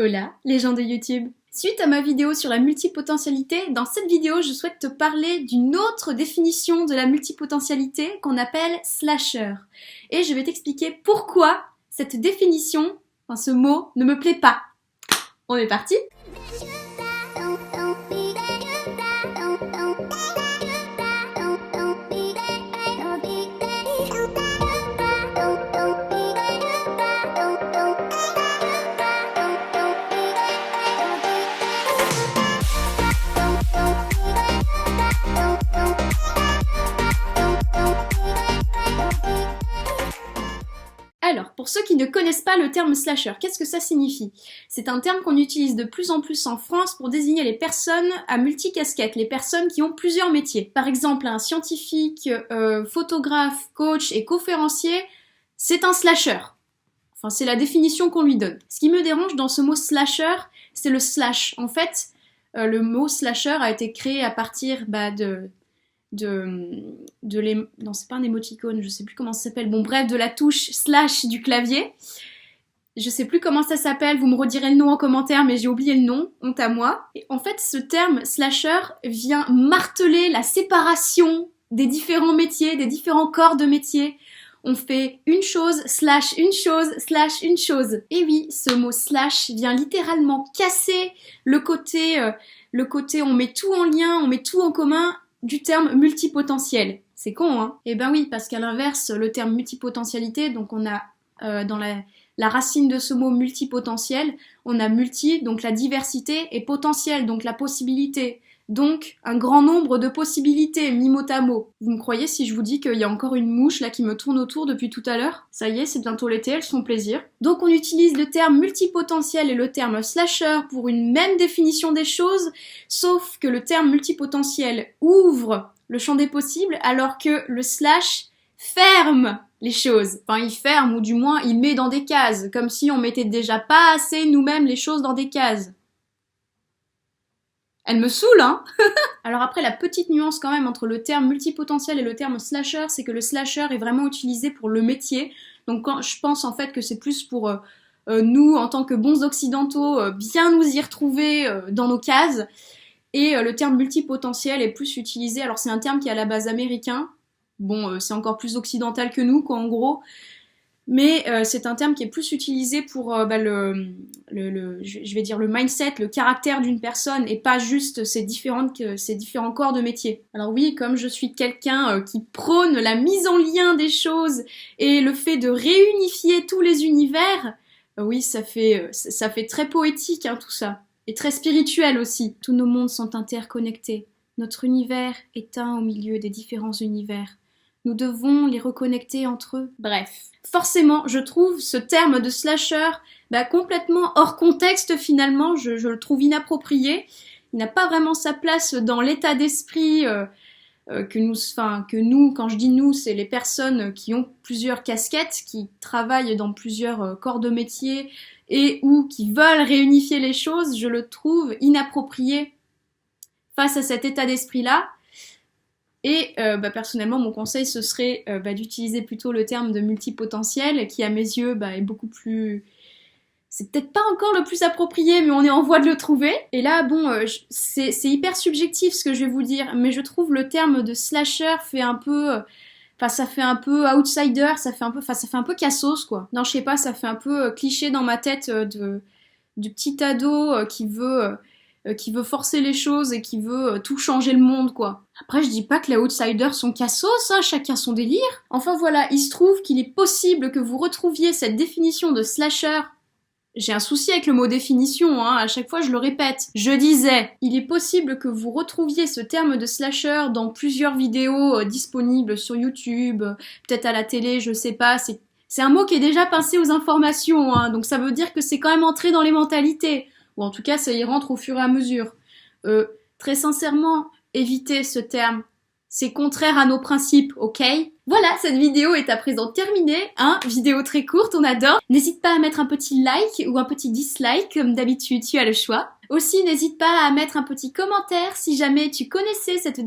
Hola, les gens de YouTube. Suite à ma vidéo sur la multipotentialité, dans cette vidéo, je souhaite te parler d'une autre définition de la multipotentialité qu'on appelle slasher. Et je vais t'expliquer pourquoi cette définition, ce mot, ne me plaît pas. On est parti ? Alors, pour ceux qui ne connaissent pas le terme slasher, qu'est-ce que ça signifie? C'est un terme qu'on utilise de plus en plus en France pour désigner les personnes à multicasquettes, les personnes qui ont plusieurs métiers. Par exemple, un scientifique, photographe, coach et conférencier, c'est un slasher. Enfin, c'est la définition qu'on lui donne. Ce qui me dérange dans ce mot slasher, c'est le slash. En fait, le mot slasher a été créé à partir non, c'est pas un émoticône, je sais plus comment ça s'appelle, bon bref, de la touche slash du clavier. Je sais plus comment ça s'appelle, vous me redirez le nom en commentaire, mais j'ai oublié le nom, honte à moi. Et en fait, ce terme slasher vient marteler la séparation des différents métiers, des différents corps de métier. On fait une chose, slash une chose, slash une chose. Et oui, ce mot slash vient littéralement casser le côté on met tout en lien, on met tout en commun, du terme multipotentiel. C'est con, hein? Eh ben oui, parce qu'à l'inverse, le terme multipotentialité, donc on a dans la racine de ce mot multipotentiel, on a multi, donc la diversité, et potentiel, donc la possibilité. Donc, un grand nombre de possibilités, mis mot à mot. Vous me croyez si je vous dis qu'il y a encore une mouche là qui me tourne autour depuis tout à l'heure? Ça y est, c'est bientôt l'été, elles font plaisir. Donc on utilise le terme multipotentiel et le terme slasher pour une même définition des choses, sauf que le terme multipotentiel ouvre le champ des possibles, alors que le slash ferme les choses. Enfin, il ferme, ou du moins il met dans des cases, comme si on mettait déjà pas assez nous-mêmes les choses dans des cases. Elle me saoule, hein. Alors après, la petite nuance quand même entre le terme multipotentiel et le terme slasher, c'est que le slasher est vraiment utilisé pour le métier. Donc quand je pense en fait que c'est plus pour nous, en tant que bons occidentaux, bien nous y retrouver dans nos cases. Et le terme multipotentiel est plus utilisé, alors c'est un terme qui est à la base américain. Bon, c'est encore plus occidental que nous, quoi, en gros. Mais c'est un terme qui est plus utilisé pour je vais dire le mindset, le caractère d'une personne et pas juste ses différents corps de métier. Alors oui, comme je suis quelqu'un qui prône la mise en lien des choses et le fait de réunifier tous les univers, oui, ça fait très poétique, hein, tout ça. Et très spirituel aussi. Tous nos mondes sont interconnectés. Notre univers est un au milieu des différents univers. Nous devons les reconnecter entre eux. Bref. Forcément, je trouve ce terme de slasher complètement hors contexte finalement, je le trouve inapproprié. Il n'a pas vraiment sa place dans l'état d'esprit que nous, quand je dis nous, c'est les personnes qui ont plusieurs casquettes, qui travaillent dans plusieurs corps de métier et ou qui veulent réunifier les choses. Je le trouve inapproprié face à cet état d'esprit-là. Et personnellement, mon conseil, ce serait d'utiliser plutôt le terme de multipotentiel, qui à mes yeux est beaucoup plus... C'est peut-être pas encore le plus approprié, mais on est en voie de le trouver. Et là, bon, c'est hyper subjectif ce que je vais vous dire, mais je trouve le terme de slasher fait un peu... ça fait un peu outsider, ça fait un peu cassos, quoi. Non, je sais pas, ça fait un peu cliché dans ma tête de petit ado qui veut forcer les choses et qui veut tout changer le monde, quoi. Après, je dis pas que les outsiders sont cassos, hein, chacun son délire. Enfin voilà, il se trouve qu'il est possible que vous retrouviez cette définition de slasher. J'ai un souci avec le mot définition, hein, à chaque fois je le répète. Je disais, il est possible que vous retrouviez ce terme de slasher dans plusieurs vidéos disponibles sur YouTube, peut-être à la télé, je sais pas, c'est un mot qui est déjà passé aux informations, hein, donc ça veut dire que c'est quand même entré dans les mentalités. Ou en tout cas, ça y rentre au fur et à mesure. Très sincèrement, évitez ce terme. C'est contraire à nos principes, ok? Voilà, cette vidéo est à présent terminée, hein? Vidéo très courte, on adore. N'hésite pas à mettre un petit like ou un petit dislike, comme d'habitude, tu as le choix. Aussi, n'hésite pas à mettre un petit commentaire si jamais tu connaissais cette...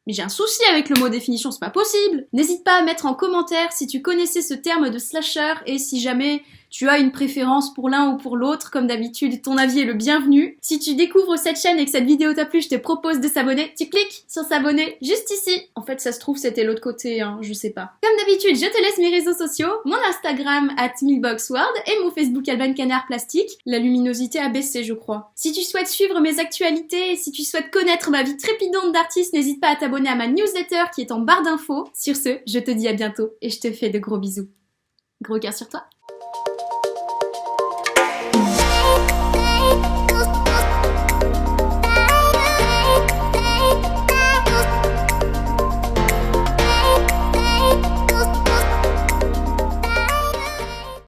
Mais j'ai un souci avec le mot définition, c'est pas possible. N'hésite pas à mettre en commentaire si tu connaissais ce terme de slasher et si jamais tu as une préférence pour l'un ou pour l'autre, comme d'habitude, ton avis est le bienvenu. Si tu découvres cette chaîne et que cette vidéo t'a plu, je te propose de s'abonner. Tu cliques sur s'abonner juste ici. En fait, ça se trouve, c'était l'autre côté, hein, je sais pas. Comme d'habitude, je te laisse mes réseaux sociaux, mon Instagram @milboxworld et mon Facebook Alban Canard Plastique. La luminosité a baissé, je crois. Si tu souhaites suivre mes actualités, si tu souhaites connaître ma vie trépidante d'artiste, n'hésite pas à t'abonner à ma newsletter qui est en barre d'infos. Sur ce, je te dis à bientôt et je te fais de gros bisous. Gros cœur sur toi.